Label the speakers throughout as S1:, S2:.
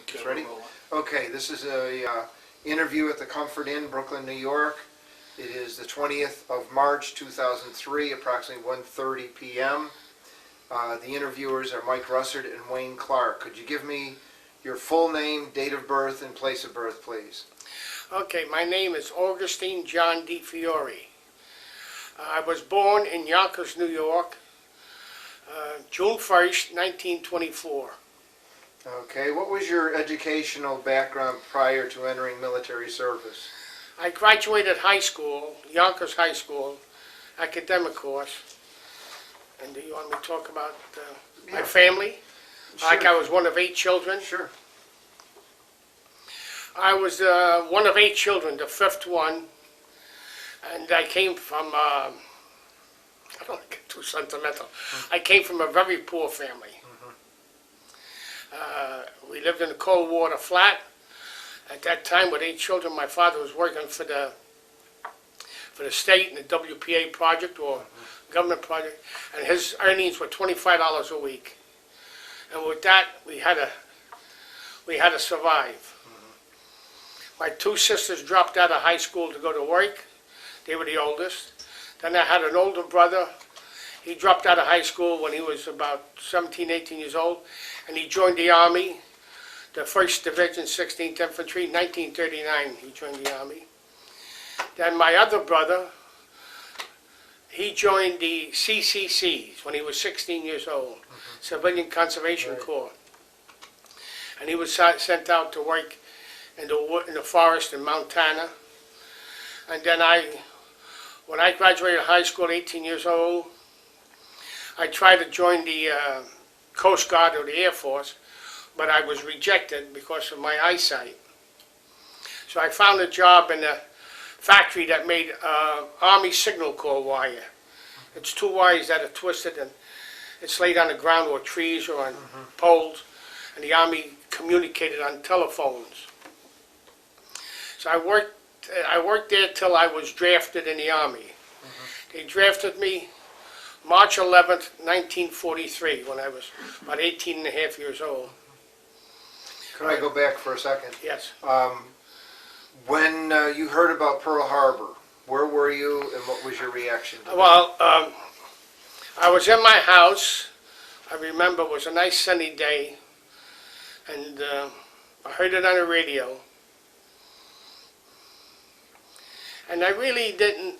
S1: It's ready? Okay, this is a interview at the Comfort Inn, Brooklyn, New York. It is the 20th of March, 2003, approximately 1:30 p.m. The interviewers are Mike Russert and Wayne Clark. Could you give me your full name, date of birth, and place of birth, please?
S2: Okay, my name is Augustine John DiFiore. I was born in Yonkers, New York, June 1st, 1924.
S1: Okay, what was your educational background prior to entering military service?
S2: I graduated high school, Yonkers High School, academic course. And do you want me to talk about my family?
S1: Sure.
S2: Like I was one of 8 children.
S1: Sure.
S2: I was one of 8 children, the 5th one. And I came from, I don't want to get too sentimental. I came from a very poor family. We lived in a cold water flat. At that time, with 8 children, my father was working for the state in the WPA project or government project, and his earnings were $25 a week. And with that, we had to survive. My 2 sisters dropped out of high school to go to work. They were the oldest. Then I had an older brother. He dropped out of high school when he was about 17, 18 years old, and he joined the Army, the 1st Division, 16th Infantry. 1939, he joined the Army. Then my other brother, he joined the CCCs when he was 16 years old, Civilian Conservation Corps. And he was sent out to work in the forest in Montana. And then when I graduated high school at 18 years old, I tried to join the Coast Guard or the Air Force, but I was rejected because of my eyesight. So I found a job in a factory that made Army Signal Corps wire. It's 2 wires that are twisted and it's laid on the ground or trees or on poles, and the Army communicated on telephones. So I worked there till I was drafted in the Army. They drafted me March 11th, 1943, when I was about 18 and a half years old.
S1: Could I go back for a second?
S2: Yes.
S1: When you heard about Pearl Harbor, where were you and what was your reaction to that?
S2: Well, I was in my house. I remember it was a nice sunny day, and I heard it on the radio. And I really didn't,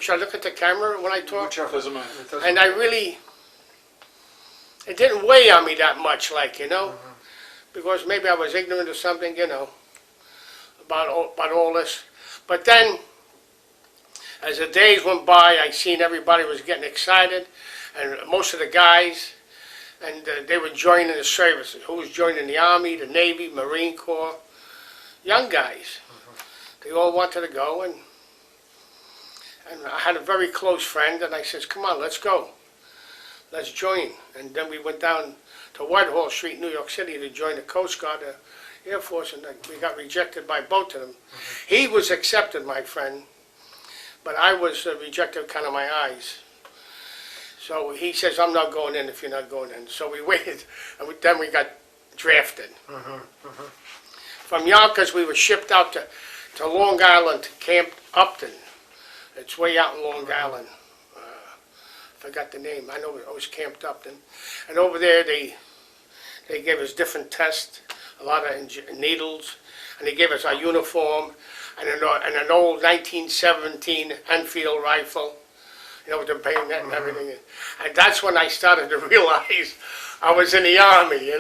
S2: should I look at the camera when I talk?
S1: Doesn't matter.
S2: And it didn't weigh on me that much, like, because maybe I was ignorant of something, about all this. But then, as the days went by, I seen everybody was getting excited, and most of the guys, and they were joining the services. Who was joining the Army, the Navy, Marine Corps, young guys. They all wanted to go, and I had a very close friend, and I says, come on, let's go. Let's join. And then we went down to Whitehall Street, New York City, to join the Coast Guard, the Air Force, and we got rejected by both of them. He was accepted, my friend, but I was rejected kind of my eyes. So he says, I'm not going in if you're not going in. So we waited, and then we got drafted. From Yonkers, we were shipped out to Long Island, to Camp Upton. It's way out in Long Island. Forgot the name. I know it was Camp Upton. And over there, they gave us different tests, a lot of needles, and they gave us our uniform and an old 1917 Enfield rifle, with the bayonet and everything. And that's when I started to realize I was in the Army,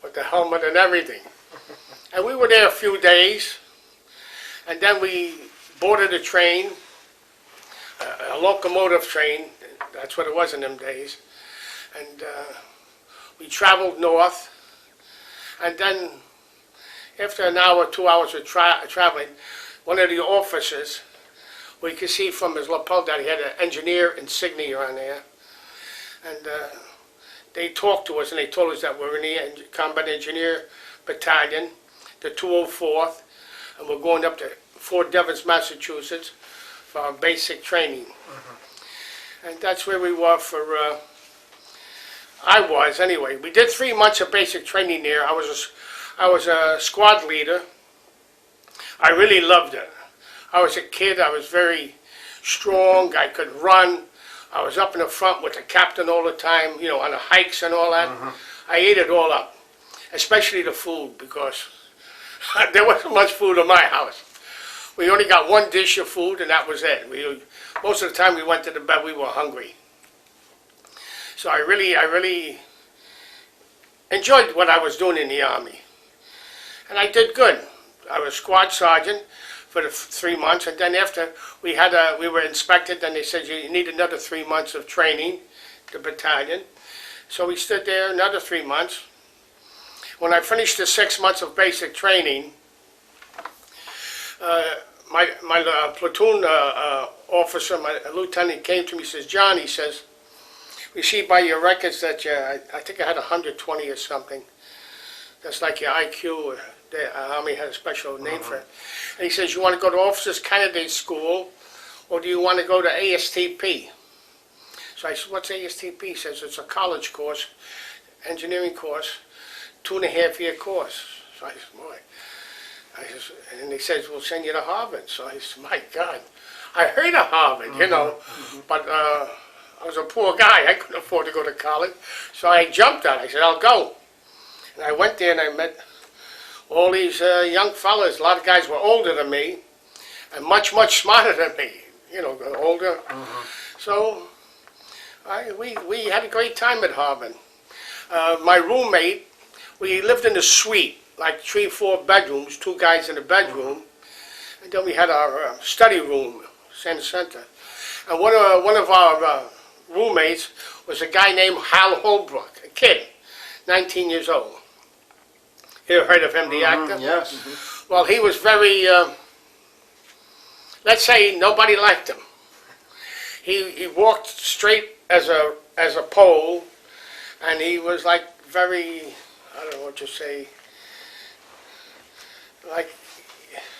S2: with the helmet and everything. And we were there a few days. And then we boarded a train, a locomotive train, that's what it was in them days. And we traveled north. And then after an hour, 2 hours of traveling, one of the officers, we could see from his lapel that he had an engineer insignia on there. And they talked to us and they told us that we're in the Combat Engineer Battalion, the 204th. And we're going up to Fort Devens, Massachusetts for our basic training. And that's where we were for I was anyway. We did 3 months of basic training there. I was a squad leader. I really loved it. I was a kid. I was very strong. I could run. I was up in the front with the captain all the time, you know, on the hikes and all that. I ate it all up, especially the food, because there wasn't much food in my house. We only got one dish of food, and that was it. Most of the time we went to the bed, we were hungry. So I really enjoyed what I was doing in the Army. And I did good. I was squad sergeant for the 3 months, and then after we were inspected, and they said you need another 3 months of training, the battalion. So we stood there another 3 months. When I finished the 6 months of basic training, my platoon officer, my lieutenant, came to me and says, "John," he says, "we see by your records that I think I had 120 or something. That's like your IQ. The Army had a special name for it." And he says, "You want to go to Officers Candidate School, or do you want to go to ASTP?" So I said, "What's ASTP?" He says, "It's a college course, engineering course, 2.5-year course." So I said, "Boy." And he says, "We'll send you to Harvard." So I said, "My God, I heard of Harvard, you know, but I was a poor guy. I couldn't afford to go to college." So I jumped on it. I said, "I'll go." And I went there and I met all these young fellas. A lot of guys were older than me and much, much smarter than me, you know, older. So we had a great time at Harvard. My roommate, we lived in a suite, like 3 or 4 bedrooms, 2 guys in a bedroom. And then we had our study room, center. And one of our roommates was a guy named Hal Holbrook, a kid, 19 years old. You ever heard of him, the actor?
S1: Yes.
S2: Well, he was very, let's say nobody liked him. He walked straight as a pole, and he was like very, I don't know what to say, like...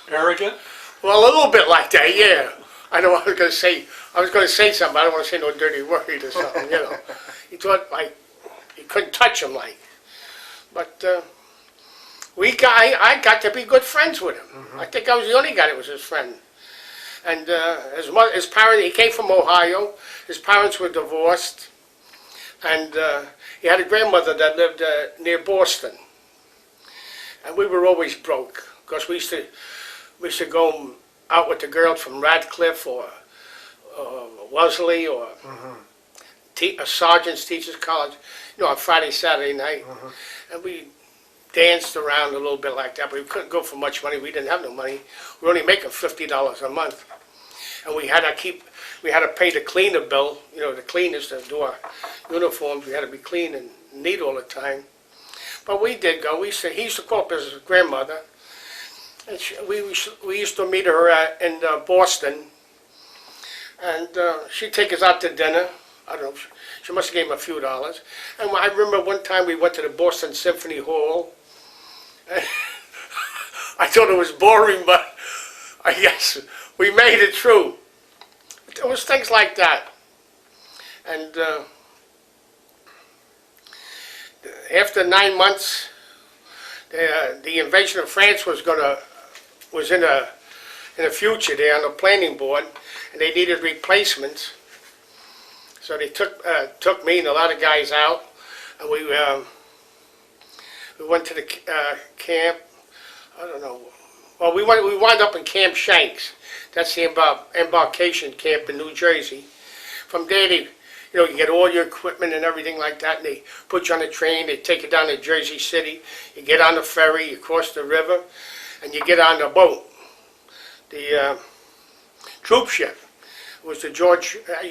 S3: Arrogant?
S2: Well, a little bit like that, yeah. I know what I was going to say. I was going to say something, but I don't want to say no dirty word or something, you know. He thought, like, you couldn't touch him, like. But I got to be good friends with him. I think I was the only guy that was his friend. And his parents, he came from Ohio. His parents were divorced. And he had a grandmother that lived near Boston. And we were always broke, because we used to go out with the girls from Radcliffe or Wellesley or Sergeant's Teachers College, you know, on Friday, Saturday night. And we danced around a little bit like that, but we couldn't go for much money. We didn't have no money. We were only making $50 a month. And we had to pay the cleaner bill, you know, the cleaners to do our uniforms. We had to be clean and neat all the time. But we did go. He used to call up his grandmother. And we used to meet her in Boston, and she'd take us out to dinner. I don't know, she must have gave him a few dollars. And I remember one time we went to the Boston Symphony Hall. I thought it was boring, but I guess we made it through. There was things like that. And after 9 months, the invasion of France was in the future there on the planning board, and they needed replacements. So they took me and a lot of guys out, and we went to the camp. I don't know. Well, we wound up in Camp Shanks. That's the embarkation camp in New Jersey. From there, you get all your equipment and everything like that, and they put you on a train. They take you down to Jersey City. You get on the ferry, you cross the river, and you get on the boat. The troop ship was the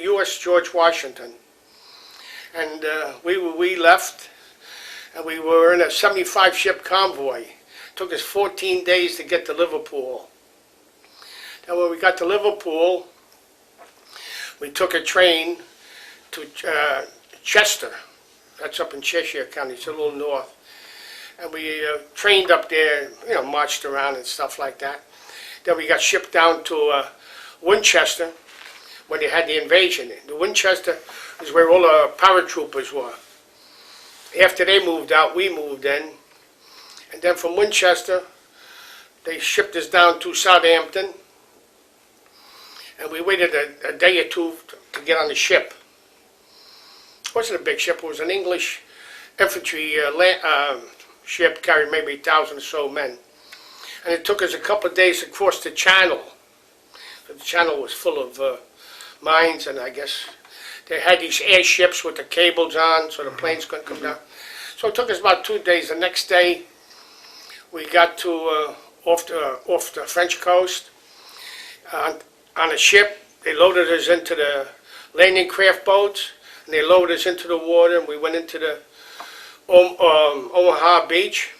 S2: U.S. George Washington. And we left, and we were in a 75-ship convoy. It took us 14 days to get to Liverpool. And when we got to Liverpool, we took a train to Chester. That's up in Cheshire County. It's a little north. And we trained up there, marched around and stuff like that. Then we got shipped down to Winchester when they had the invasion. The Winchester is where all the paratroopers were. After they moved out, we moved in. And then from Winchester, they shipped us down to Southampton. And we waited a day or two to get on the ship. It wasn't a big ship, it was an English infantry ship, carried maybe 1,000 or so men. And it took us a couple of days to cross the channel. The channel was full of mines, and I guess they had these airships with the cables on so the planes couldn't come down. So it took us about 2 days. The next day, we got to off the French coast. On a ship, they loaded us into the landing craft boats, and they lowered us into the water, and we went into the Omaha Beach.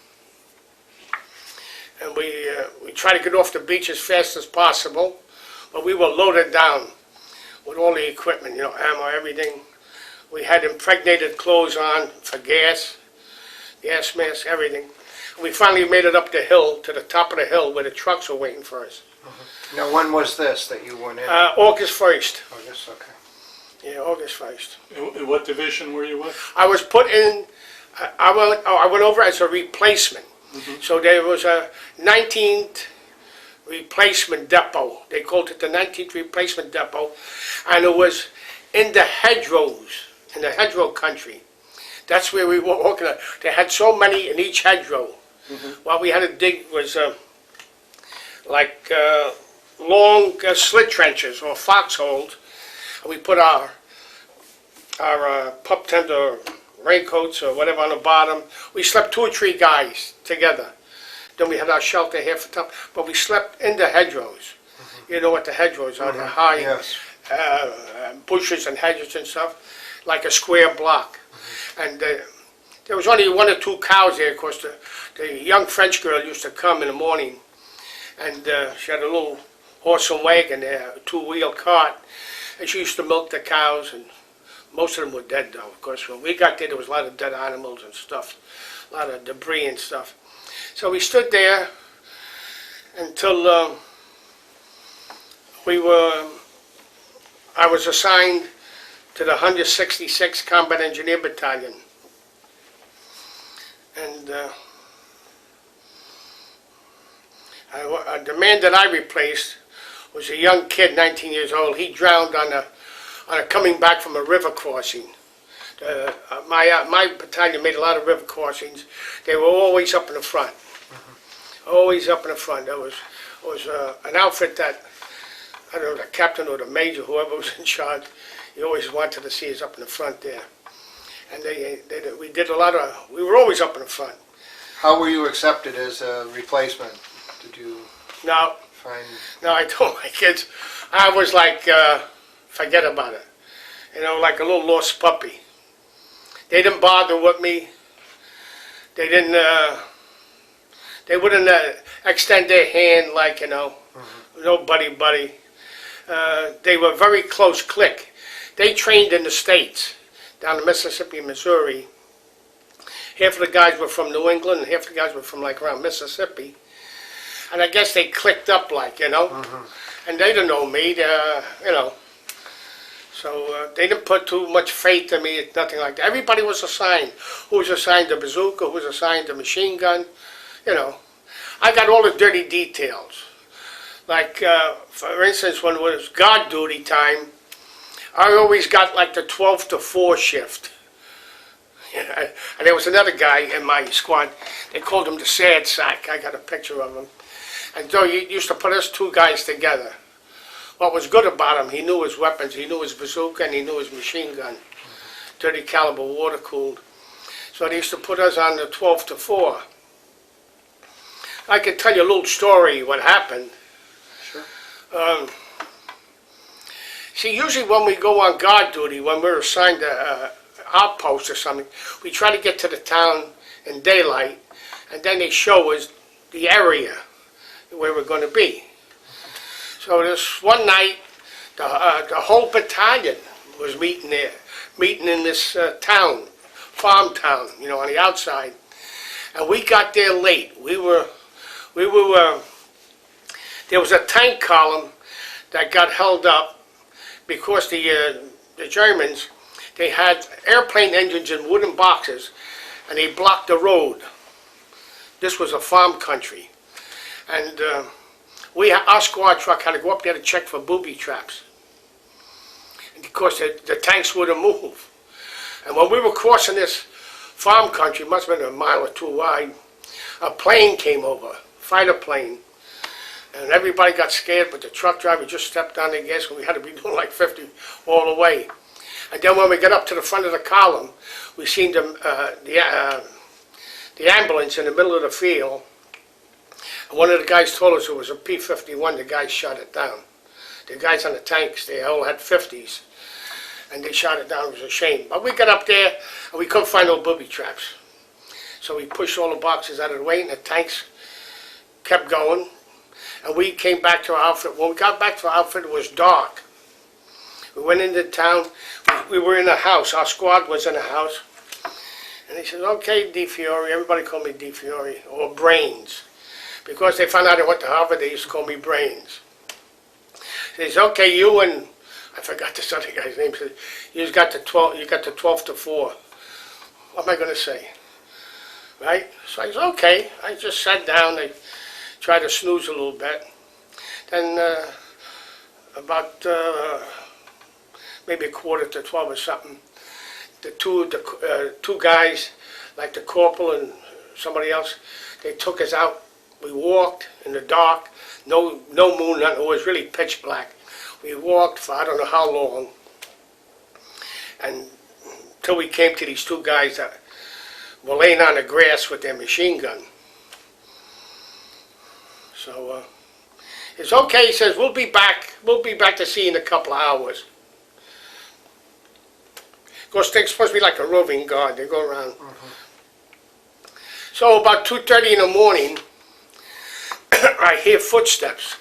S2: And we tried to get off the beach as fast as possible, but we were loaded down with all the equipment, ammo, everything. We had impregnated clothes on for gas masks, everything. And we finally made it up the hill, to the top of the hill, where the trucks were waiting for us.
S1: Now, when was this that you went in?
S2: August 1st.
S1: August, okay.
S2: Yeah, August 1st.
S3: And what division were you with?
S2: I was put in, I went over as a replacement. So there was a 19th replacement depot. They called it the 19th replacement depot. And it was in the hedgerows, in the hedgerow country. That's where we were working at. They had so many in each hedgerow. What we had to dig was like long slit trenches or foxholes. And we put our pup tent or raincoats or whatever on the bottom. We slept 2 or 3 guys together. Then we had our shelter here for top, but we slept in the hedgerows. You know what the hedgerows are? They're high
S1: Yes.
S2: bushes and hedges and stuff, like a square block. And there was only 1 or 2 cows there. Of course, the young French girl used to come in the morning, and she had a little horse and wagon there, a 2-wheel cart, and she used to milk the cows, and most of them were dead, though, of course. When we got there was a lot of dead animals and stuff, a lot of debris and stuff. So we stood there until I was assigned to the 166th Combat Engineer Battalion. And the man that I replaced was a young kid, 19 years old. He drowned on a coming back from a river crossing. My battalion made a lot of river crossings. They were always up in the front. Always up in the front. There was an outfit that, I don't know, the captain or the major, whoever was in charge, he always wanted to see us up in the front there. And we did a lot of, we were always up in the front.
S1: How were you accepted as a replacement? Did you
S2: Now,
S1: find...
S2: No, I told my kids, I was like, forget about it. Like a little lost puppy. They didn't bother with me. They didn't, they wouldn't extend their hand like, no buddy. They were very close clique. They trained in the States, down in Mississippi and Missouri. Half of the guys were from New England, and half of the guys were from like around Mississippi. And I guess they clicked up like, and they didn't know me, So they didn't put too much faith in me, nothing like that. Everybody was assigned. Who was assigned a bazooka, who was assigned a machine gun, I got all the dirty details. Like, for instance, when it was guard duty time, I always got like the 12 to 4 shift. And there was another guy in my squad, they called him the sad sack. I got a picture of him. And so he used to put us 2 guys together. What was good about him, he knew his weapons, he knew his bazooka, and he knew his machine gun, 30 caliber water cooled. So they used to put us on the 12 to 4. I can tell you a little story what happened.
S1: Sure.
S2: See, usually when we go on guard duty, when we're assigned a outpost or something, we try to get to the town in daylight, and then they show us the area where we're going to be. So this one night, the whole battalion was meeting there, meeting in this town, farm town, on the outside. And we got there late. There was a tank column that got held up because the Germans, they had airplane engines in wooden boxes, and they blocked the road. This was a farm country. And our squad truck had to go up there to check for booby traps. And of course, the tanks wouldn't move. And when we were crossing this farm country, must have been a mile or two wide, a plane came over, fighter plane. And everybody got scared, but the truck driver just stepped on the gas, and we had to be doing like 50 all the way. And then when we got up to the front of the column, we seen the ambulance in the middle of the field. And one of the guys told us it was a P-51. The guys shot it down. The guys on the tanks, they all had 50s, and they shot it down. It was a shame. But we got up there, and we couldn't find no booby traps. So we pushed all the boxes out of the way, and the tanks kept going. And we came back to our outfit. When we got back to our outfit, it was dark. We went into town. We were in a house. Our squad was in a house. And they said, okay, DiFiore. Everybody called me DiFiore, or Brains. Because they found out I went to Harvard, they used to call me Brains. They said, okay, you and, I forgot this other guy's name, said, you got the 12 to 4. What am I going to say? Right? So I said, okay. I just sat down. I tried to snooze a little bit. Then about maybe 11:45 or something, the two guys, like the corporal and somebody else, they took us out. We walked in the dark, no moon, nothing. It was really pitch black. We walked for I don't know how long, and until we came to these two guys that were laying on the grass with their machine gun. So it's okay. He says we'll be back. We'll be back to see you in a couple of hours. Of course, they're supposed to be like a roving guard. They go around. So about 2:30 in the morning, I hear footsteps,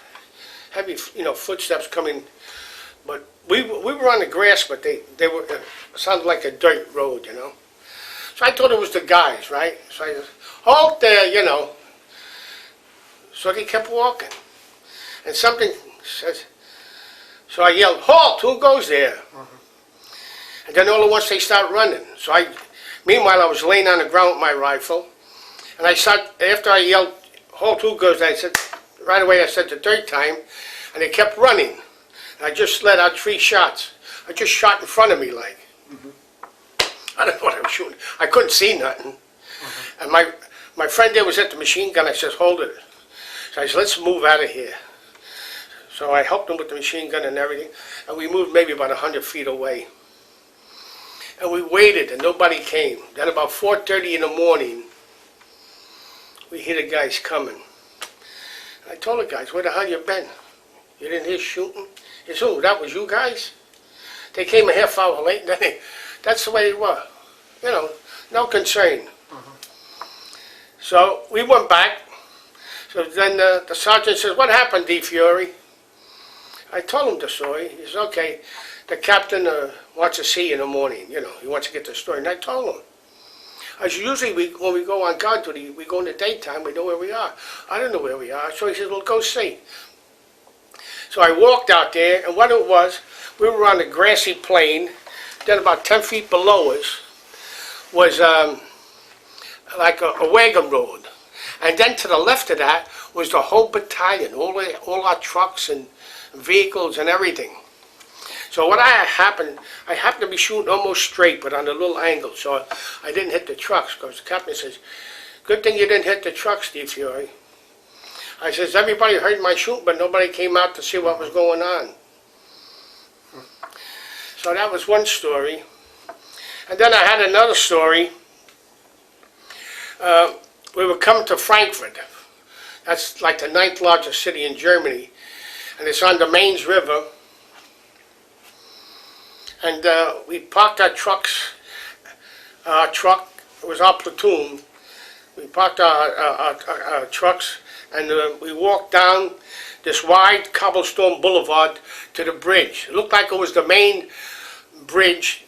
S2: heavy, footsteps coming. But we were on the grass, but they were sounded like a dirt road, So I thought it was the guys, right? So I said, halt there, So they kept walking, and something says. So I yelled, halt! Who goes there? And then all at once they start running. So meanwhile I was laying on the ground with my rifle, and after I yelled, halt, who goes there? I said, right away I said the third time, and they kept running. And I just let out 3 shots. I just shot in front of me like. I don't know what I was shooting. I couldn't see nothing. And my friend there was at the machine gun. I said, hold it. So I said, let's move out of here. So I helped him with the machine gun and everything, and we moved maybe about 100 feet away. And we waited, and nobody came. Then about 4:30 in the morning, we hear the guys coming. And I told the guys, where the hell you been? You didn't hear shooting? He said, oh, that was you guys? They came a half hour late. That's the way they were. No concern. So we went back. So then the sergeant says, what happened, DiFiore? I told him the story. He says, okay, the captain wants to see you in the morning. He wants to get the story. And I told him. As usually when we go on guard duty, we go in the daytime, we know where we are. I don't know where we are. So he says, well, go see. So I walked out there, and what it was, we were on a grassy plain. Then about 10 feet below us was like a wagon road. And then to the left of that was the whole battalion, all our trucks and vehicles and everything. So what I happened to be shooting almost straight, but on a little angle, so I didn't hit the trucks, because the captain says, good thing you didn't hit the trucks, DiFiore. I says, everybody heard my shooting, but nobody came out to see what was going on. So that was one story. And then I had another story. We were coming to Frankfurt. That's like the 9th largest city in Germany. And it's on the Main River. And we parked our trucks. Our truck, it was our platoon. We parked our trucks, and we walked down this wide cobblestone boulevard to the bridge. It looked like it was the main bridge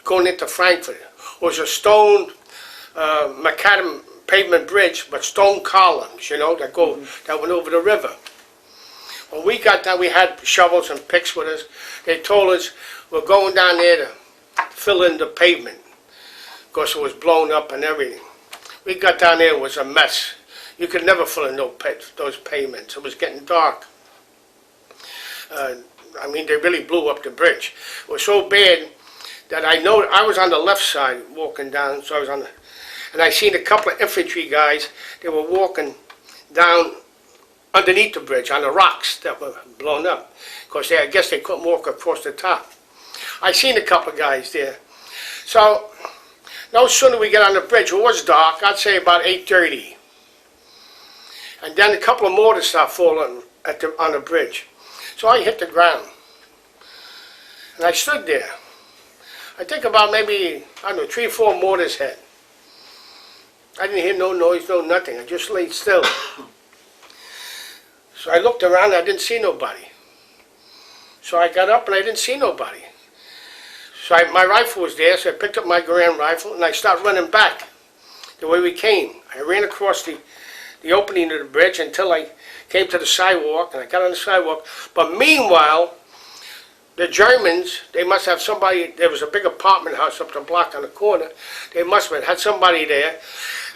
S2: going into Frankfurt. It was a stone macadam pavement bridge, but stone columns, that went over the river. When we got there, we had shovels and picks with us. They told us, we're going down there to fill in the pavement because it was blown up and everything. We got down there, it was a mess. You could never fill in those pavements. It was getting dark. I mean, they really blew up the bridge. It was so bad that I was on the left side walking down, so I was on the, and I seen a couple of infantry guys. They were walking down underneath the bridge on the rocks that were blown up, because I guess they couldn't walk across the top. I seen a couple of guys there. So no sooner we get on the bridge, it was dark. I'd say about 8:30, and then a couple of mortars start falling on the bridge. So I hit the ground, and I stood there. I think about maybe, I don't know, 3 or 4 mortars hit. I didn't hear no noise, no nothing. I just laid still. So I looked around, I didn't see nobody. So I got up and I didn't see nobody. So my rifle was there, so I picked up my Garand rifle and I started running back the way we came. I ran across the opening of the bridge until I came to the sidewalk, and I got on the sidewalk. But meanwhile, the Germans, they must have somebody. There was a big apartment house up the block on the corner. They must have had somebody there,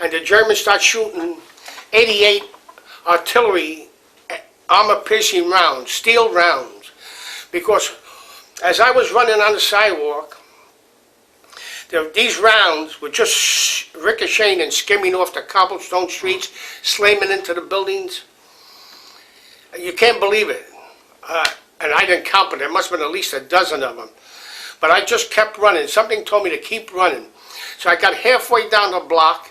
S2: and the Germans start shooting 88 artillery armor-piercing rounds, steel rounds, because as I was running on the sidewalk, these rounds were just ricocheting and skimming off the cobblestone streets, slamming into the buildings. You can't believe it. And I didn't count, but there must have been at least a dozen of them. But I just kept running. Something told me to keep running. So I got halfway down the block,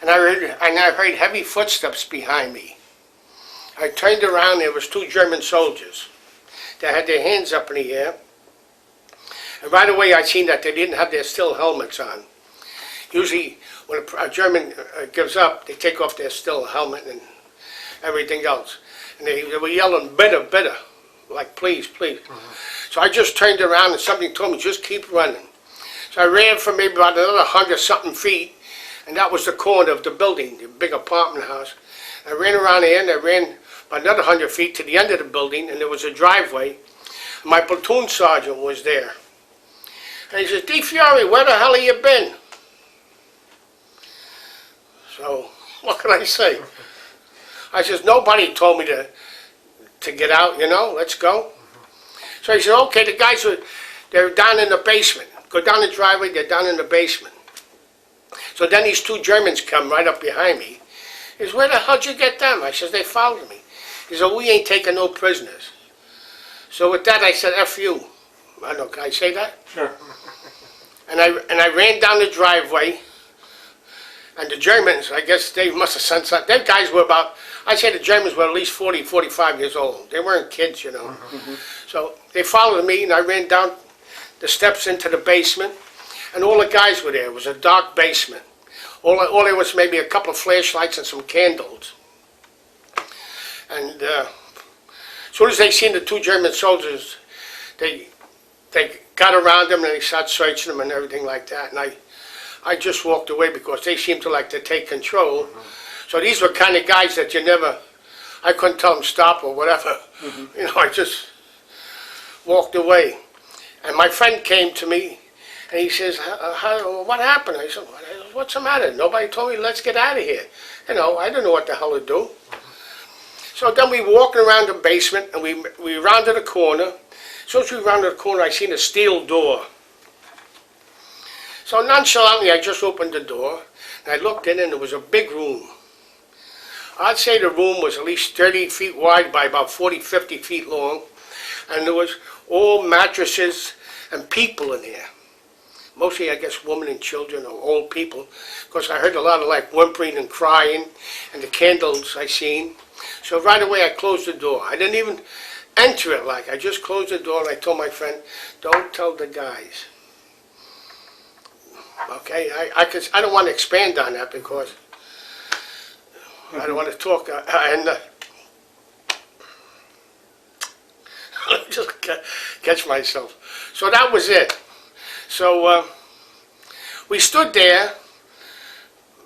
S2: and I heard heavy footsteps behind me. I turned around, there was 2 German soldiers. They had their hands up in the air. And right away I seen that they didn't have their steel helmets on. Usually when a German gives up, they take off their steel helmet and everything else. And they were yelling, "Better, better," like please, please. So I just turned around and something told me, just keep running. So I ran for maybe about another 100-something feet, and that was the corner of the building, the big apartment house. I ran around there and I ran about another 100 feet to the end of the building, and there was a driveway. My platoon sergeant was there. And he says, "DiFiore, where the hell have you been?" So, what can I say? I says, "Nobody told me to get out, you know, let's go." So he said, "Okay, the guys they're down in the basement. Go down the driveway, they're down in the basement." So then these 2 Germans come right up behind me. He says, "Where the hell did you get them?" I says, "They followed me." He said, "We ain't taking no prisoners." So with that I said, "F you." I don't know, can I say that?
S3: Sure.
S2: And I ran down the driveway, and the Germans, I guess they must have sent something. Them guys were about, I'd say the Germans were at least 40, 45 years old. They weren't kids, you know. So they followed me, and I ran down the steps into the basement, and all the guys were there. It was a dark basement. All there was maybe a couple of flashlights and some candles. And as soon as they seen the 2 German soldiers, they got around them and they started searching them and everything like that. And I just walked away because they seemed to like to take control. So these were kind of guys that I couldn't tell them stop or whatever. You know, I just walked away. And my friend came to me and he says, "What happened?" I said, "What's the matter? Nobody told me, let's get out of here." You know, I didn't know what the hell to do. So then we walked around the basement and we rounded a corner. As soon as we rounded the corner, I seen a steel door. So nonchalantly, I just opened the door, and I looked in, and there was a big room. I'd say the room was at least 30 feet wide by about 40, 50 feet long, and there was all mattresses and people in there. Mostly, I guess, women and children or old people, because I heard a lot of like whimpering and crying, and the candles I seen. So right away, I closed the door. I didn't even enter it, like I just closed the door and I told my friend, "Don't tell the guys." Okay, I don't want to expand on that because I don't want to talk just catch myself. So that was it. So we stood there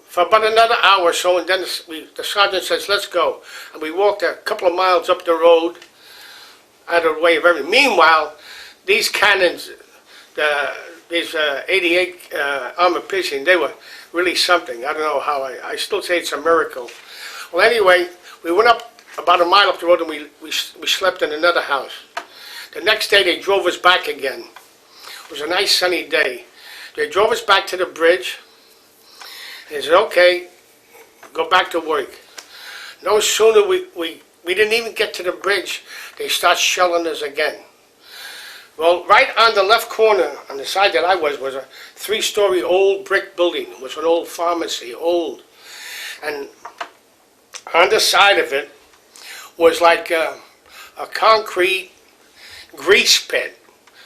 S2: for about another hour or so, and then the sergeant says, "Let's go." And we walked a couple of miles up the road, out of the way of everything. Meanwhile, these cannons, these 88 armored piercing, they were really something. I don't know how, I still say it's a miracle. Well, anyway, we went up about a mile up the road and we slept in another house. The next day they drove us back again. It was a nice sunny day. They drove us back to the bridge. They said, okay, go back to work. No sooner we didn't even get to the bridge, they start shelling us again. Well, right on the left corner, on the side that I was a 3-story old brick building. It was an old pharmacy, old. And on the side of it was like a concrete grease pit.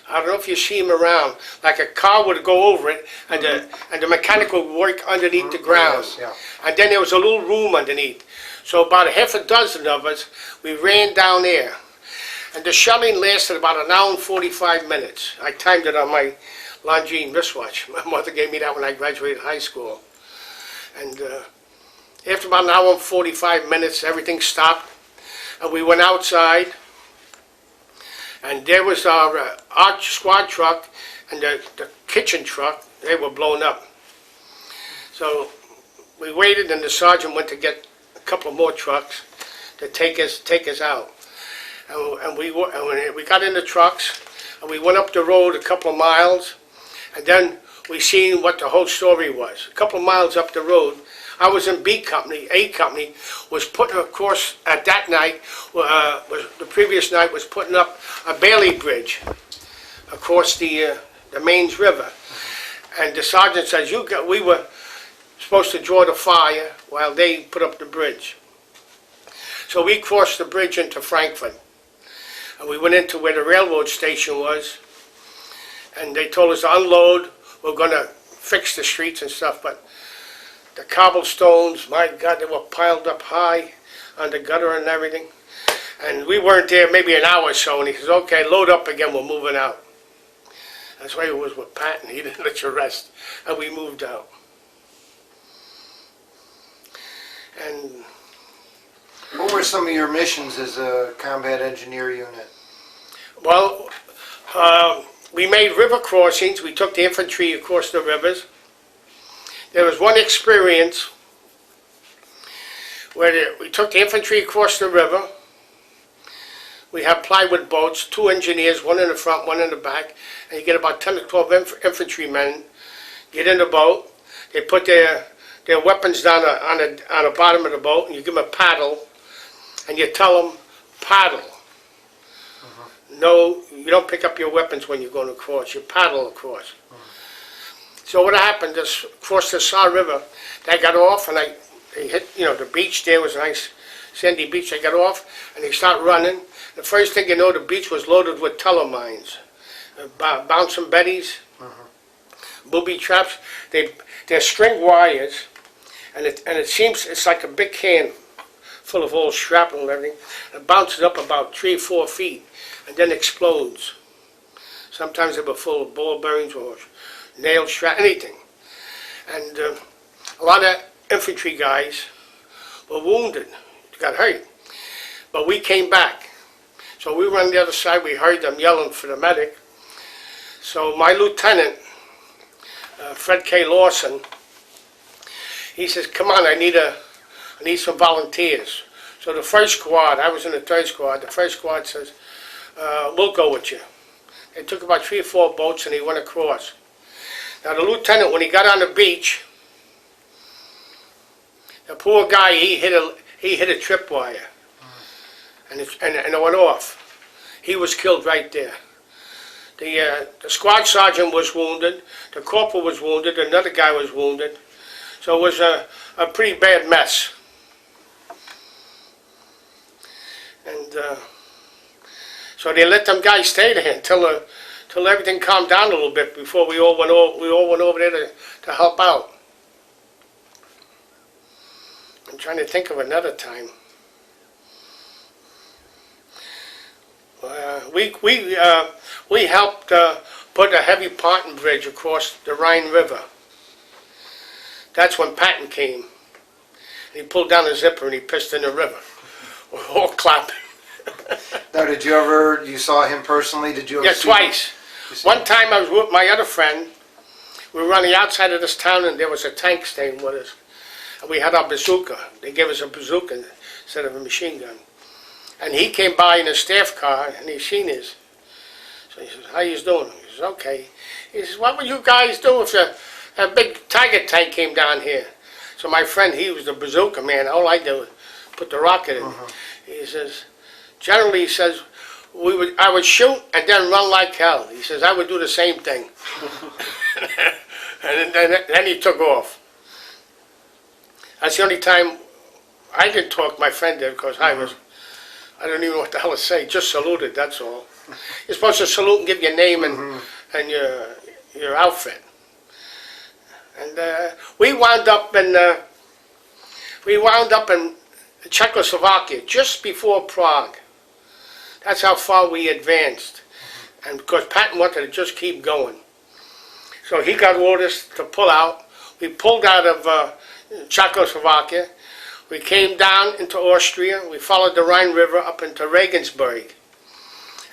S2: I don't know if you see them around. Like a car would go over it, and the mechanic would work underneath the ground.
S1: Yes, yeah.
S2: And then there was a little room underneath. So about a half a dozen of us, we ran down there. And the shelling lasted about an hour and 45 minutes. I timed it on my Longines wristwatch. My mother gave me that when I graduated high school. And after about an hour and 45 minutes, everything stopped. And we went outside. And there was our squad truck and the kitchen truck. They were blown up. So we waited, and the sergeant went to get a couple more trucks to take us out. And we got in the trucks, and we went up the road a couple of miles, and then we seen what the whole story was. A couple of miles up the road, I was in B Company. A Company was putting, of course, at that night, the previous night was putting up a Bailey Bridge across the Mains River. And the sergeant says, we were supposed to draw the fire while they put up the bridge. So we crossed the bridge into Frankfurt. And we went into where the railroad station was, and they told us to unload. We're going to fix the streets and stuff, but the cobblestones, my God, they were piled up high on the gutter and everything. And we weren't there maybe an hour or so, and he says, okay, load up again, we're moving out. That's why it was with Patton. He didn't let you rest, and we moved out. And
S1: What were some of your missions as a combat engineer unit?
S2: well, we made river crossings. We took the infantry across the rivers. There was one experience where we took the infantry across the river. We had plywood boats, 2 engineers, one in the front, one in the back, and you get about 10 to 12 infantrymen, get in the boat. They put their weapons down on the bottom of the boat, and you give them a paddle, and you tell them, paddle. No, you don't pick up your weapons when you're going across. You paddle across. So what happened is, across the Saar River, they got off, and they hit, the beach there was a nice sandy beach. They got off, and they start running. The first thing you know, the beach was loaded with telemines, bouncing betties, booby traps. They're string wires, and it seems it's like a big can full of old shrapnel and everything. It bounces up about 3 or 4 feet, and then explodes. Sometimes they were full of ball bearings or nail shrapnel, anything. And a lot of infantry guys were wounded, got hurt. But we came back. So we were on the other side, we heard them yelling for the medic. So my lieutenant, Fred K. Lawson, he says, come on, I need some volunteers. So the first squad, I was in the 3rd squad, the first squad says, we'll go with you. They took about 3 or 4 boats and he went across. Now the lieutenant, when he got on the beach, the poor guy, he hit a tripwire, and it went off. He was killed right there. The squad sergeant was wounded, the corporal was wounded, another guy was wounded. So it was a pretty bad mess. And so they let them guys stay there until everything calmed down a little bit before we all went over there to help out. I'm trying to think of another time. We helped put a heavy ponton bridge across the Rhine River. That's when Patton came. He pulled down the zipper and he pissed in the river. We're all clapping.
S1: Now, you saw him personally? Did you ever
S2: Yeah,
S1: see him?
S2: twice.
S1: You see?
S2: One time I was with my other friend. We were on the outside of this town, and there was a tank staying with us. And we had our bazooka. They gave us a bazooka instead of a machine gun. And he came by in a staff car, and he seen us. So he says, "How you doing?" He says, "Okay." He says, "What would you guys do if a big Tiger tank came down here?" So my friend, he was the bazooka man. All I did was put the rocket in. He says, generally, he says, I would shoot and then run like hell. He says, I would do the same thing. And then he took off. That's the only time I didn't talk, my friend did, because I don't even know what the hell to say, just saluted, that's all. You're supposed to salute and give your name and your outfit. And we wound up in Czechoslovakia just before Prague. That's how far we advanced. And because Patton wanted to just keep going. So he got orders to pull out. We pulled out of Czechoslovakia. We came down into Austria. We followed the Rhine River up into Regensburg.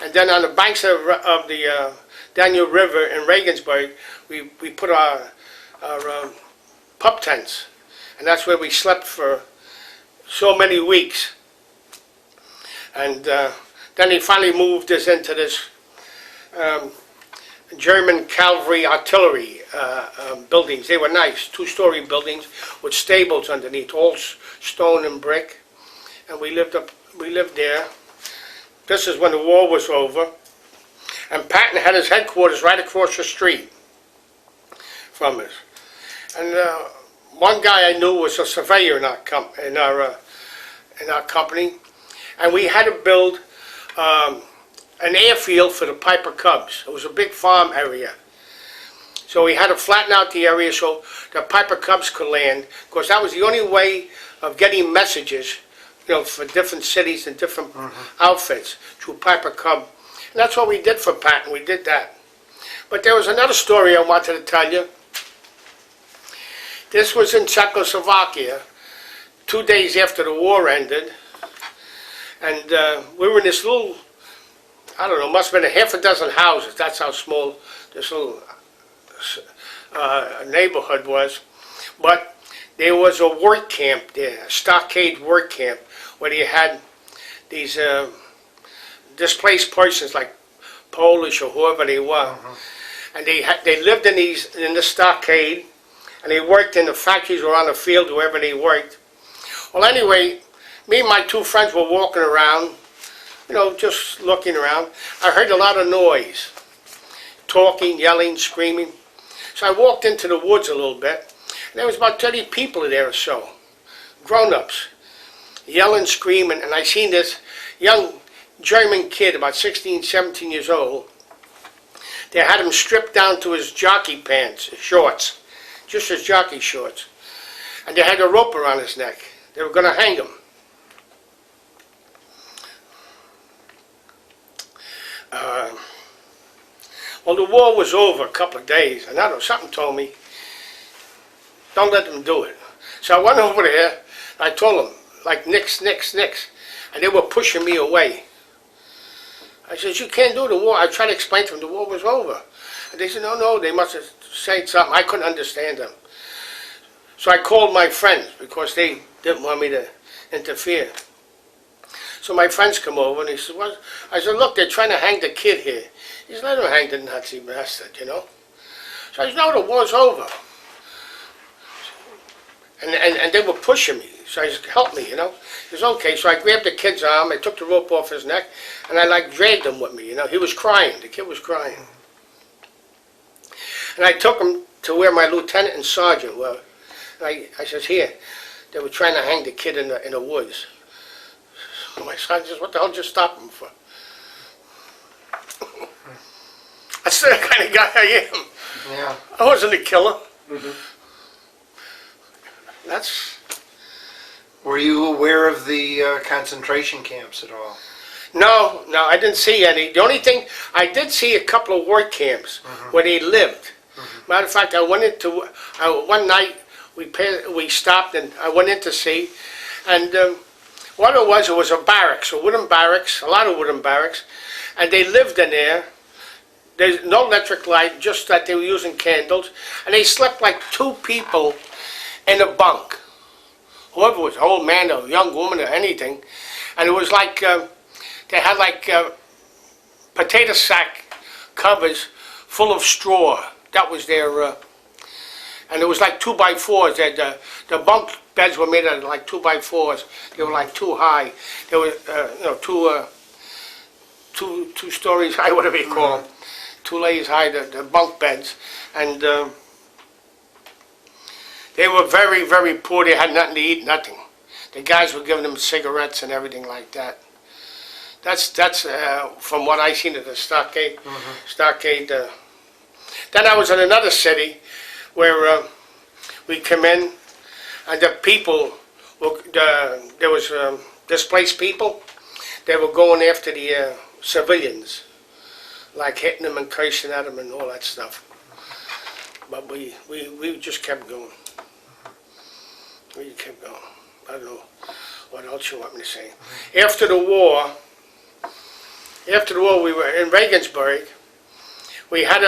S2: And then on the banks of the Danube River in Regensburg, we put our pup tents. And that's where we slept for so many weeks. And then he finally moved us into this German cavalry artillery buildings. They were nice, two-story buildings with stables underneath, all stone and brick. And we lived there. This is when the war was over. And Patton had his headquarters right across the street from us. And one guy I knew was a surveyor in our company, and we had to build an airfield for the Piper Cubs. It was a big farm area. So we had to flatten out the area so the Piper Cubs could land, because that was the only way of getting messages, for different cities and different outfits through Piper Cub. And that's what we did for Patton. We did that. But there was another story I wanted to tell you. This was in Czechoslovakia, 2 days after the war ended. And we were in this little, I don't know, must have been a half a dozen houses. That's how small this little neighborhood was. But there was a work camp there, a stockade work camp, where they had these displaced persons like Polish or whoever they were. And they lived in the stockade, and they worked in the factories or on the field, wherever they worked. Well, anyway, me and my two friends were walking around, just looking around. I heard a lot of noise, talking, yelling, screaming. So I walked into the woods a little bit, and there was about 30 people there or so, grown-ups, yelling, screaming, and I seen this young German kid, about 16, 17 years old. They had him stripped down to his jockey pants, his shorts, just his jockey shorts. And they had a rope around his neck. They were going to hang him. Well, the war was over a couple of days, and I don't know, something told me, don't let them do it. So I went over there, and I told them, like, nix, nix, nix. And they were pushing me away. I said, you can't do the war. I tried to explain to them the war was over. And they said, no, they must have said something. I couldn't understand them. So I called my friends, because they didn't want me to interfere. So my friends come over, and he said, what? I said, look, they're trying to hang the kid here. He said, let them hang the Nazi bastard, So I said, no, the war's over. And they were pushing me. So I said, help me, He said, okay. So I grabbed the kid's arm, I took the rope off his neck, and I dragged him with me, He was crying, the kid was crying. And I took him to where my lieutenant and sergeant were. And I said, here, they were trying to hang the kid in the woods. So my sergeant says, what the hell did you stop him for? That's the kind of guy I am.
S1: Yeah.
S2: I wasn't a killer.
S1: Were you aware of the concentration camps at all?
S2: No, I didn't see any. The only thing, I did see a couple of work camps where they lived. Matter of fact, I went into, one night we stopped and I went in to see, and what it was a barracks, a wooden barracks, a lot of wooden barracks, and they lived in there. there's no electric light, just that they were using candles, and they slept like two people in a bunk. Whoever it was, an old man or a young woman or anything, and it was like they had like potato sack covers full of straw. That was their, and it was like 2x4s. The bunk beds were made out of like 2x4s. They were like too high. They were, two stories high, whatever you call them. 2 layers high, the bunk beds. And they were very, very poor. They had nothing to eat, nothing. The guys were giving them cigarettes and everything like that. That's from what I seen at the stockade. Stockade. Then I was in another city where we came in, and the people, there was displaced people. They were going after the civilians, like hitting them and cursing at them and all that stuff. But we just kept going. We kept going. I don't know what else you want me to say. After the war, we were in Regensburg. We had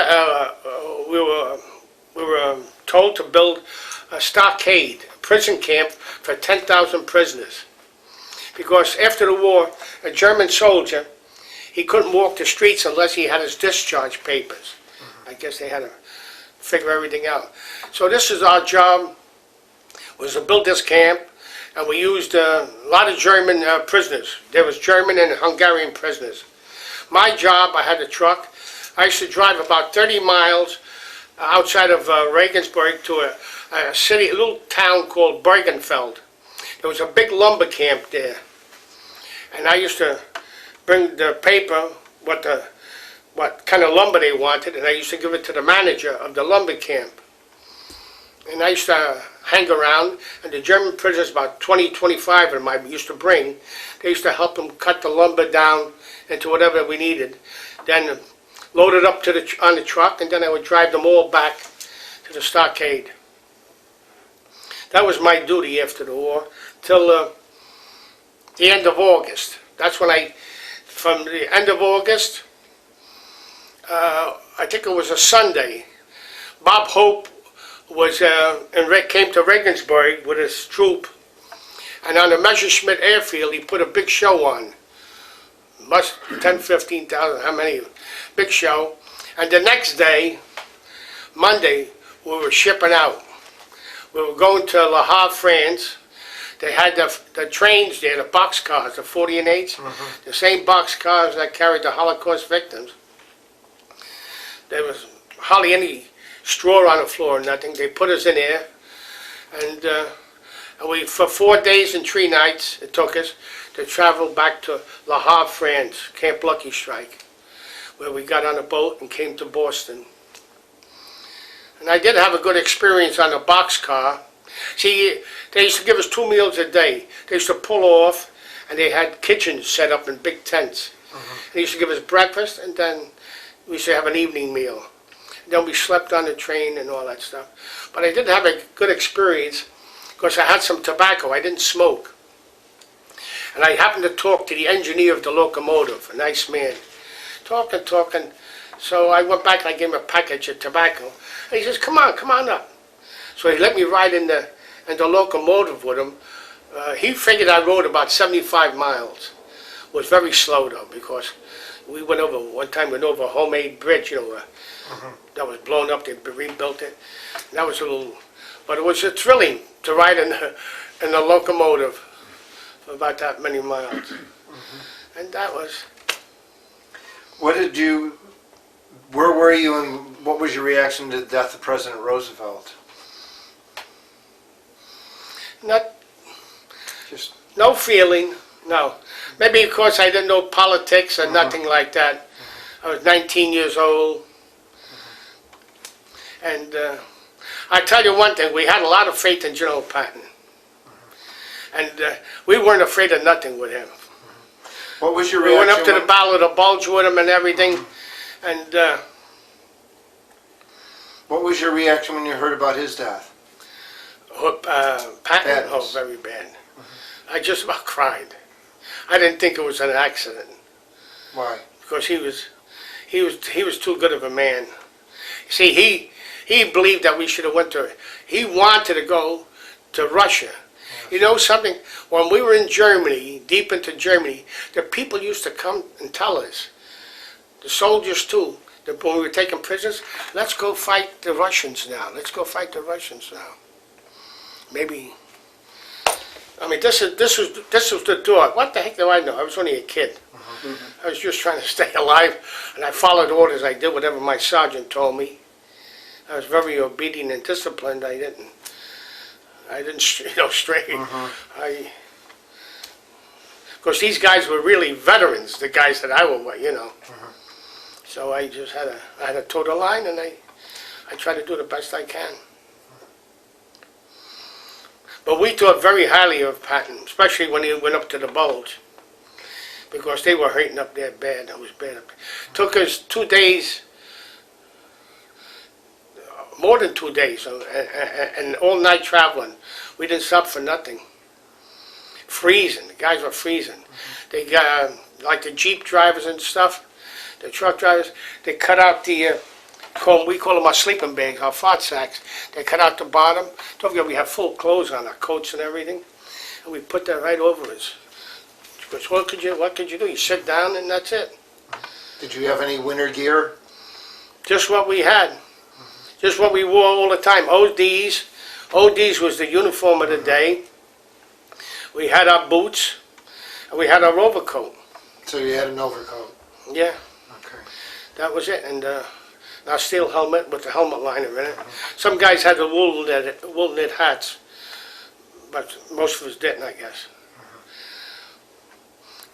S2: we were told to build a stockade, a prison camp for 10,000 prisoners. Because after the war, a German soldier, he couldn't walk the streets unless he had his discharge papers. I guess they had to figure everything out. So this is our job, was to build this camp, and we used a lot of German prisoners. There was German and Hungarian prisoners. My job, I had a truck. I used to drive about 30 miles outside of Regensburg to a city, a little town called Bergenfeld. There was a big lumber camp there. And I used to bring the paper, what kind of lumber they wanted, and I used to give it to the manager of the lumber camp. And I used to hang around, and the German prisoners, about 20, 25 of them I used to bring, they used to help them cut the lumber down into whatever we needed. Then load it up on the truck, and then I would drive them all back to the stockade. That was my duty after the war, till the end of August. That's when from the end of August, I think it was a Sunday, Bob Hope came to Regensburg with his troop, and on the Messerschmitt airfield he put a big show on. 10, 15,000, how many? Big show. And the next day, Monday, we were shipping out. We were going to Le Havre, France. They had the trains there, the boxcars, the 40 and 8s, the same boxcars that carried the Holocaust victims. There was hardly any straw on the floor or nothing. They put us in there, and we, for 4 days and 3 nights, it took us to travel back to Le Havre, France, Camp Lucky Strike, where we got on a boat and came to Boston. And I did have a good experience on the boxcar. See, they used to give us 2 meals a day. They used to pull off, and they had kitchens set up in big tents. They used to give us breakfast, and then we used to have an evening meal. Then we slept on the train and all that stuff. But I did have a good experience because I had some tobacco. I didn't smoke. And I happened to talk to the engineer of the locomotive, a nice man. Talking. So I went back and I gave him a package of tobacco. And he says, come on up. So he let me ride in the locomotive with him. He figured I rode about 75 miles. It was very slow though, because one time we went over a homemade bridge, that was blown up. They rebuilt it. And that was but it was thrilling to ride in the locomotive for about that many miles. And that was.
S1: Where were you, and what was your reaction to the death of President Roosevelt?
S2: No feeling, no. Maybe because I didn't know politics or nothing like that. I was 19 years old. And I tell you one thing, we had a lot of faith in General Patton. And we weren't afraid of nothing with him.
S1: What was your
S2: We
S1: reaction?
S2: went up to the Battle of the Bulge with him and everything. And
S1: what was your reaction when you heard about his death?
S2: Patton? Oh, very bad. I just about cried. I didn't think it was an accident.
S1: Why?
S2: Because he he was too good of a man. See, he believed that we should have went to. He wanted to go to Russia. You know something? When we were in Germany, deep into Germany, the people used to come and tell us, the soldiers too, that when we were taking prisoners, let's go fight the Russians now. Let's go fight the Russians now. Maybe. I mean, this was the thought. What the heck do I know? I was only a kid. I was just trying to stay alive, and I followed orders. I did whatever my sergeant told me. I was very obedient and disciplined. I didn't stray. Because these guys were really veterans, the guys that I were with, So I just had to toe the line, and I try to do the best I can. But we thought very highly of Patton, especially when he went up to the Bulge, because they were hurting up there bad. It was bad up there. Took us 2 days, more than 2 days, and all night traveling. We didn't stop for nothing. Freezing, the guys were freezing. They got, like the Jeep drivers and stuff, the truck drivers, they cut out the, we call them our sleeping bags, our fart sacks. They cut out the bottom. Don't forget we have full clothes on, our coats and everything. And we put that right over us. Because what could you do? You sit down and that's it.
S1: Did you have any winter gear?
S2: Just what we had. Just what we wore all the time. ODs. ODs was the uniform of the day. We had our boots, and we had our overcoat.
S1: So you had an overcoat?
S2: Yeah.
S1: Okay.
S2: That was it. And our steel helmet with the helmet liner in it. Some guys had the wool knit hats, but most of us didn't, I guess.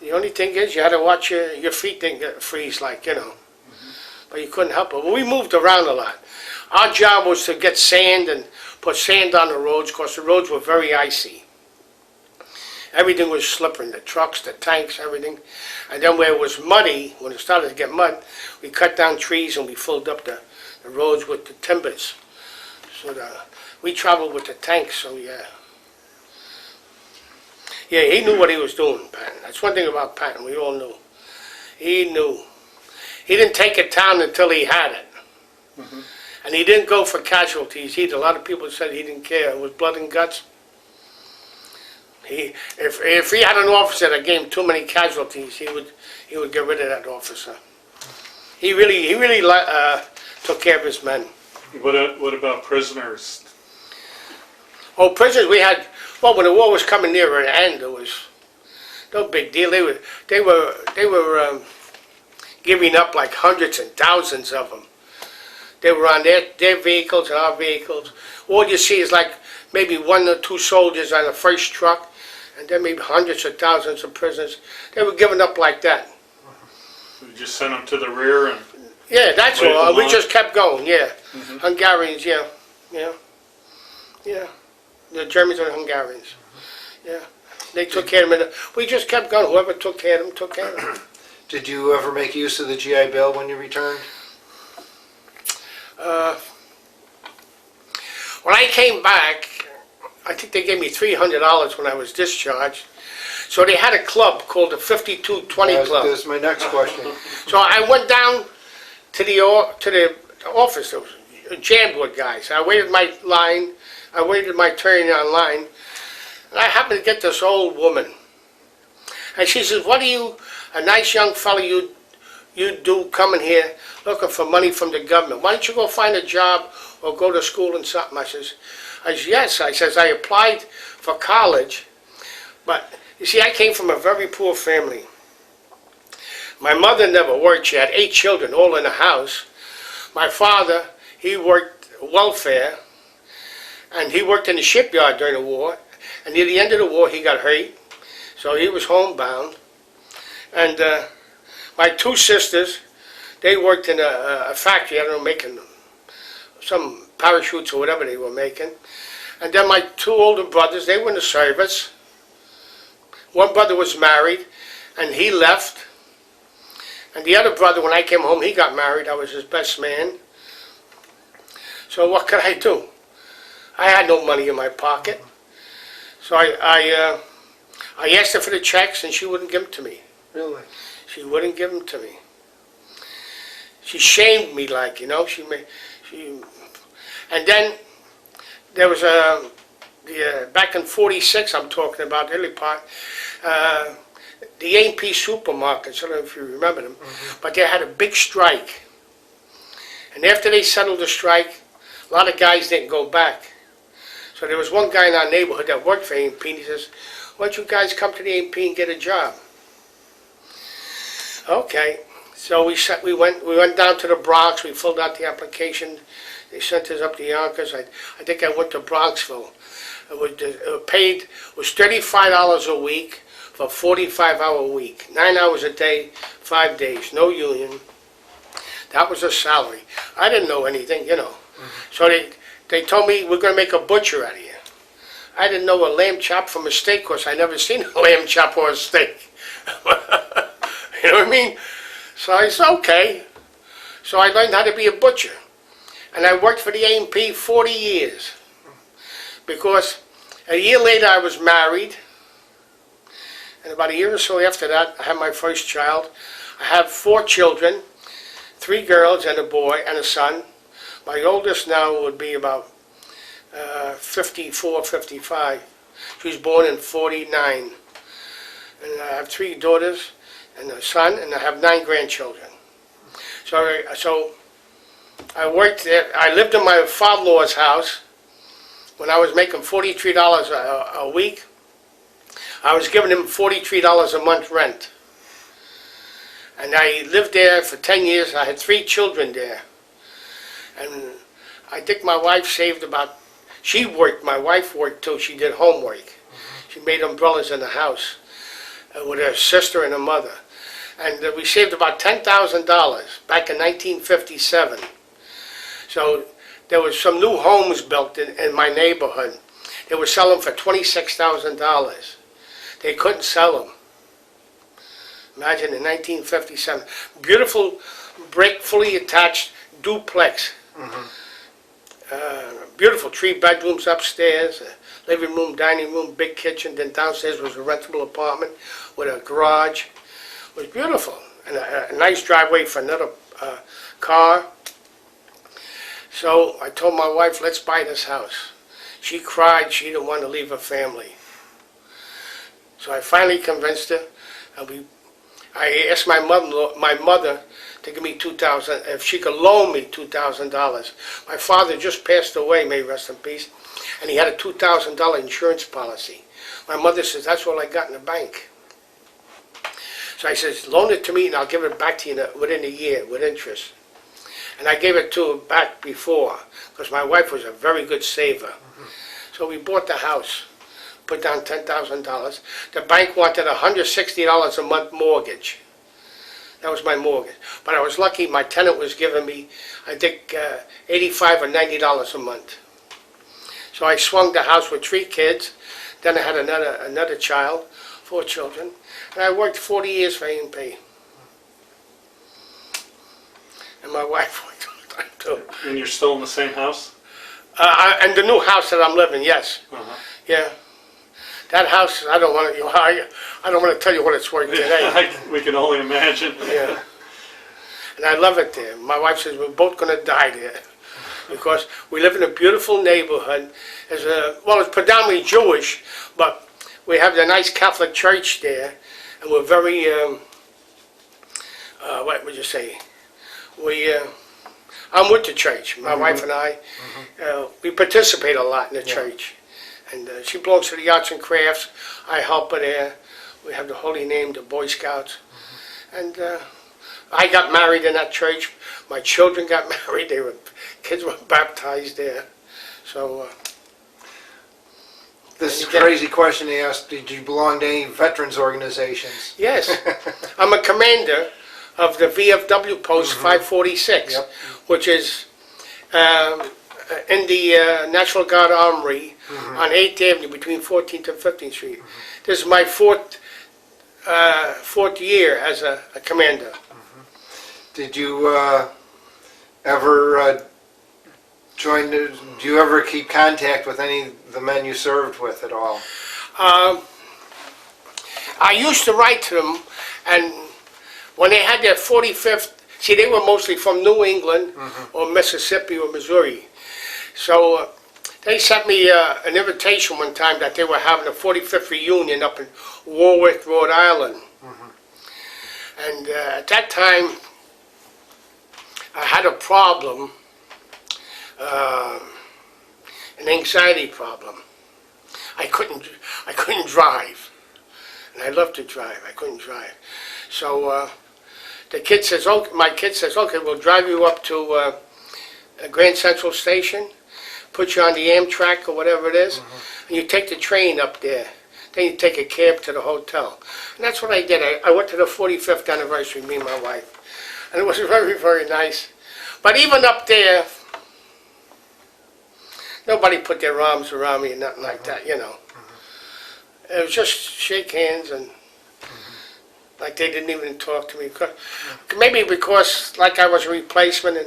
S2: The only thing is you had to watch your feet didn't get freeze, But you couldn't help it. We moved around a lot. Our job was to get sand and put sand on the roads, because the roads were very icy. Everything was slippery, the trucks, the tanks, everything. And then where it was muddy, when it started to get mud, we cut down trees and we filled up the roads with the timbers. So we traveled with the tanks, so yeah. Yeah, he knew what he was doing, Patton. That's one thing about Patton, we all knew. He knew. He didn't take a town until he had it. And he didn't go for casualties either. A lot of people said he didn't care. It was blood and guts. If he had an officer that gave him too many casualties, he would get rid of that officer. He really took care of his men.
S3: What about prisoners?
S2: Oh, prisoners, we had. Well, when the war was coming near an end, it was no big deal. They were giving up like hundreds and thousands of them. They were on their vehicles and our vehicles. All you see is like maybe 1 or 2 soldiers on the first truck, and then maybe hundreds or thousands of prisoners. They were giving up like that.
S3: You just sent them to the rear and...
S2: Yeah, that's
S3: wait
S2: all.
S3: them
S2: We
S3: on?
S2: just kept going, yeah. Hungarians, yeah. The Germans and Hungarians, yeah. They took care of them. We just kept going. Whoever took care of them, took care of them.
S1: Did you ever make use of the GI Bill when you returned?
S2: When I came back, I think they gave me $300 when I was discharged. So they had a club called the 5220 Club.
S1: That's my next question.
S2: So I went down to the office. There was jammed with guys. I waited my line. I waited my turn on line. And I happened to get this old woman. And she says, "What are you, a nice young fellow, you do coming here looking for money from the government? Why don't you go find a job or go to school and something?" I says, "Yes." I says, "I applied for college, but you see, I came from a very poor family. My mother never worked. She had 8 children, all in the house. My father, he worked welfare, and he worked in the shipyard during the war. And near the end of the war, he got hurt, so he was homebound. And my 2 sisters, they worked in a factory, I don't know, making some parachutes or whatever they were making. And then my 2 older brothers, they were in the service. One brother was married, and he left. And the other brother, when I came home, he got married. I was his best man. So what could I do? I had no money in my pocket. So I asked her for the checks, and she wouldn't give them to me.
S1: Really?
S2: She wouldn't give them to me. she shamed me, like, and then there was back in '46, I'm talking about, the early part, the A&P supermarkets, I don't know if you remember them, but they had a big strike. And after they settled the strike, a lot of guys didn't go back. So there was one guy in our neighborhood that worked for A&P, and he says, why don't you guys come to the A&P and get a job? Okay, so we went down to the Bronx, we filled out the application, they sent us up to Yonkers. I think I went to Bronxville. It was $35 a week for a 45-hour week, 9 hours a day, 5 days, no union. That was a salary. I didn't know anything, So they told me, we're going to make a butcher out of you. I didn't know a lamb chop from a steak, because I never seen a lamb chop or a steak. You know what I mean? So I said, okay. So I learned how to be a butcher. And I worked for the A&P 40 years. Because a year later I was married. And about a year or so after that, I had my first child. I have 4 children, 3 girls and a boy and a son. My oldest now would be about 54, 55. She was born in '49. And I have 3 daughters and a son, and I have 9 grandchildren. So I worked there. I lived in my father-in-law's house when I was making $43 a week. I was giving him $43 a month rent. And I lived there for 10 years. I had 3 children there. And I think my wife saved about, my wife worked too. She did homework. She made umbrellas in the house with her sister and her mother. And we saved about $10,000 back in 1957. So there was some new homes built in my neighborhood. They were selling for $26,000. They couldn't sell them. Imagine in 1957. Beautiful brick, fully attached duplex. Beautiful 3 bedrooms upstairs, living room, dining room, big kitchen. Then downstairs was a rentable apartment with a garage. It was beautiful. And a nice driveway for another car. So I told my wife, let's buy this house. She cried. She didn't want to leave her family. So I finally convinced her, and I asked my mother to give me $2,000, if she could loan me $2,000. My father just passed away, may he rest in peace, and he had a $2,000 insurance policy. My mother says, that's all I got in the bank. So I says, loan it to me and I'll give it back to you within a year with interest. And I gave it to her back before, because my wife was a very good saver. So we bought the house, put down $10,000. The bank wanted $160 a month mortgage. That was my mortgage. But I was lucky, my tenant was giving me, I think, $85 or $90 a month. So I swung the house with 3 kids. Then I had another child, 4 children. And I worked 40 years for A&P. And my wife worked all the time too.
S3: And you're still in the same house?
S2: And the new house that I'm living, yes. Yeah. That house, I don't want to tell you what it's worth today.
S3: We can only imagine.
S2: Yeah. And I love it there. My wife says we're both going to die there because we live in a beautiful neighborhood. It's predominantly Jewish, but we have the nice Catholic church there, and we're very, what would you say? I'm with the church. My wife and I, we participate a lot in the church. And she belongs to the Arts and Crafts. I help her there. We have the Holy Name, the Boy Scouts. And I got married in that church. My children got married. Kids were baptized there. So.
S1: This is a crazy question they asked. Did you belong to any veterans organizations?
S2: Yes. I'm a commander of the VFW Post 546, which is in the National Guard Armory on 8th Avenue between 14th and 15th Street. This is my fourth year as a commander.
S1: Did you ever do you ever keep contact with any of the men you served with at all? I
S2: used to write to them, and when they had their 45th See, they were mostly from New England or Mississippi or Missouri. So they sent me an invitation one time that they were having a 45th reunion up in Warwick, Rhode Island. And at that time, I had a problem, an anxiety problem. I couldn't drive, and I loved to drive. I couldn't drive, so the kid says, "Okay," my kid says, "Okay, we'll drive you up to Grand Central Station, put you on the Amtrak or whatever it is, and you take the train up there. Then you take a cab to the hotel." And that's what I did. I went to the 45th anniversary, me and my wife, and it was very, very nice. But even up there, nobody put their arms around me and nothing like that, you know. It was just shake hands and like they didn't even talk to me. Maybe because like I was a replacement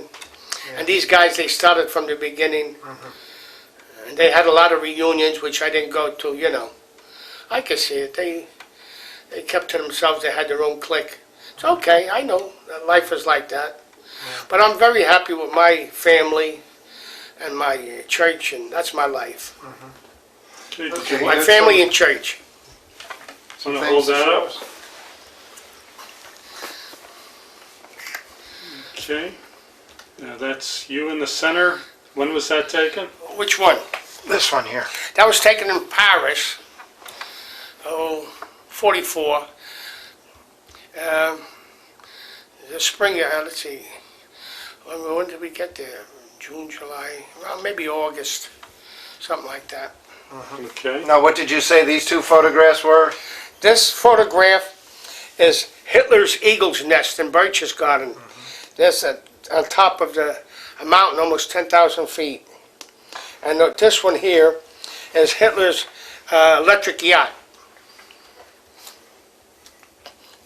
S2: and these guys, they started from the beginning. And they had a lot of reunions, which I didn't go to, you know. I could see it. They kept to themselves. They had their own clique. It's okay. I know that life is like that. But I'm very happy with my family and my church, and that's my life.
S3: Okay, did
S1: Okay.
S3: you
S2: My
S3: want
S2: family and church.
S3: to hold that up? Okay. Now that's you in the center. When was that taken?
S2: Which one?
S1: This one here.
S2: That was taken in Paris, 44. The spring, let's see, when did we get there? June, July, well, maybe August, something like that.
S3: Okay.
S1: Now, what did you say these two photographs were?
S2: This photograph is Hitler's eagle's nest in Berchtesgaden. That's on top of a mountain, almost 10,000 feet. And this one here is Hitler's electric yacht.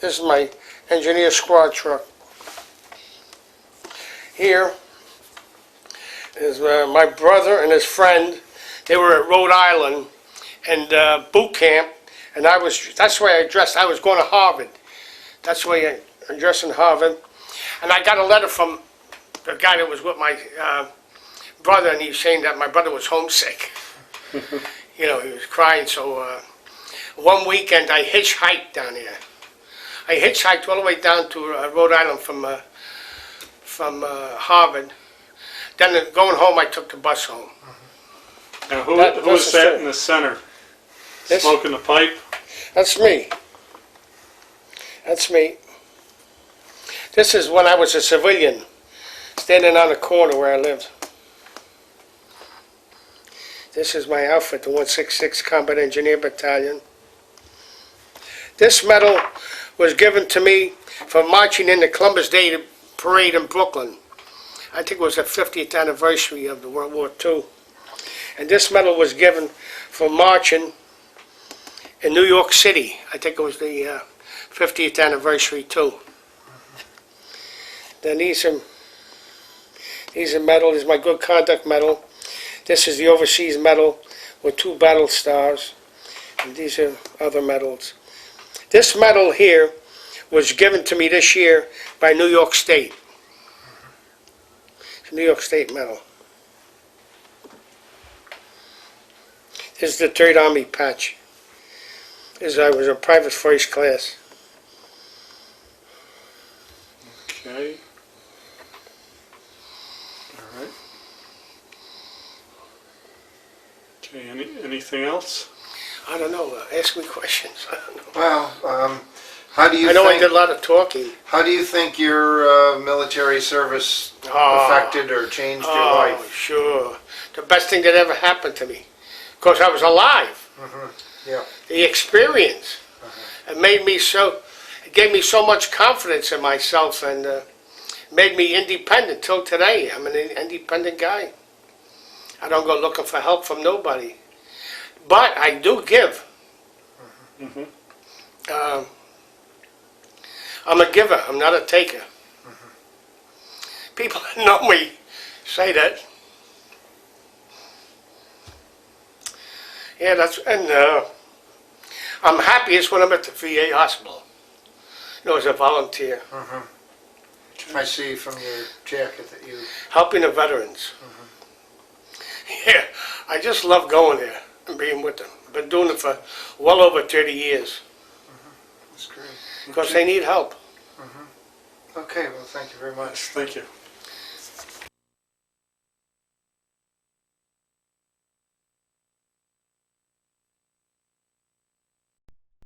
S2: This is my engineer squad truck. Here is my brother and his friend. They were at Rhode Island and boot camp, and that's the way I dressed. I was going to Harvard. That's the way I dressed in Harvard. And I got a letter from the guy that was with my brother, and he was saying that my brother was homesick. You know, he was crying. So one weekend I hitchhiked down there. I hitchhiked all the way down to Rhode Island from Harvard. Then going home, I took the bus home.
S3: Now who
S2: That-
S3: was
S2: that's
S3: that
S2: the-
S3: in the center?
S2: This-
S3: Smoking a pipe?
S2: That's me. That's me. This is when I was a civilian, standing on the corner where I lived. This is my outfit, the 166 Combat Engineer Battalion. This medal was given to me for marching in the Columbus Day Parade in Brooklyn. I think it was the 50th anniversary of the World War II. And this medal was given for marching in New York City. I think it was the 50th anniversary too. Then these are medals. This is my good conduct medal. This is the overseas medal with 2 battle stars. And these are other medals. This medal here was given to me this year by New York State. It's a New York State medal. This is the 3rd Army patch. I was a private first class.
S3: Okay. All right. Okay, anything else?
S2: I don't know. Ask me questions. I don't know.
S1: Well, how do you
S2: I know I
S1: think?
S2: did a lot of talking.
S1: How do you think your military service affected or changed your life?
S2: Sure. The best thing that ever happened to me. Because I was alive.
S1: Yeah.
S2: The experience. It gave me so much confidence in myself and made me independent till today. I'm an independent guy. I don't go looking for help from nobody. But I do give. I'm a giver. I'm not a taker. People that know me say that. Yeah, I'm happiest when I'm at the VA hospital. You know, as a volunteer.
S1: I see from your jacket that you,
S2: helping the veterans. Yeah, I just love going there and being with them. Been doing it for well over 30 years
S1: that's great.
S2: because they need help.
S1: Okay, well, thank you very much.
S3: Yes, thank you.